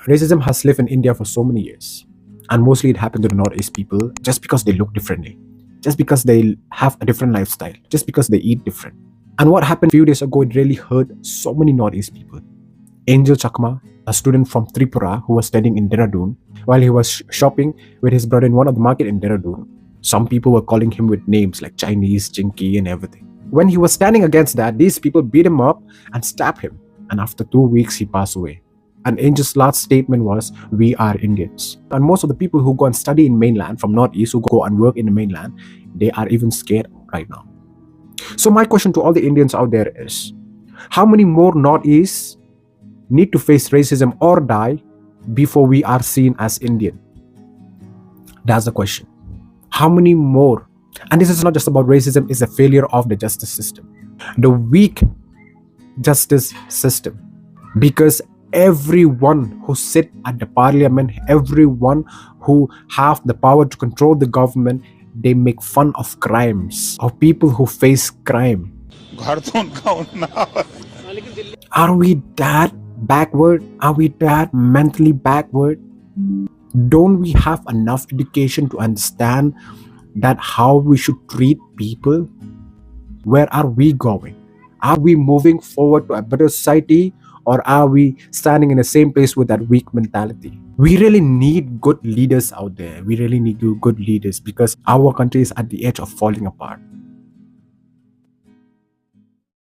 Racism has lived in India for so many years, and mostly it happened to the Northeast people just because they look differently, just because they have a different lifestyle, just because they eat different. And what happened a few days ago, it really hurt so many Northeast people. Angel Chakma, a student from Tripura who was studying in Dehradun, while he was shopping with his brother in one of the market in Dehradun, some people were calling him with names like Chinese, Chinky, and everything. When he was standing against that, these people beat him up and stabbed him. And after 2 weeks, he passed away. And Angel's last statement was, "We are Indians." And most of the people who go and study in mainland from Northeast, who go and work in the mainland, they are even scared right now. So my question to all the Indians out there is, how many more Northeast need to face racism or die before we are seen as Indian? That's the question. How many more? And this is not just about racism, it's a failure of the justice system. The weak justice system. Because everyone who sit at the parliament, everyone who have the power to control the government, they make fun of crimes, of people who face crime. Are we that backward? Are we that mentally backward? Don't we have enough education to understand that how we should treat people? Where are we going? Are we moving forward to a better society, or are we standing in the same place with that weak mentality? We really need good leaders out there. We really need good leaders because our country is at the edge of falling apart.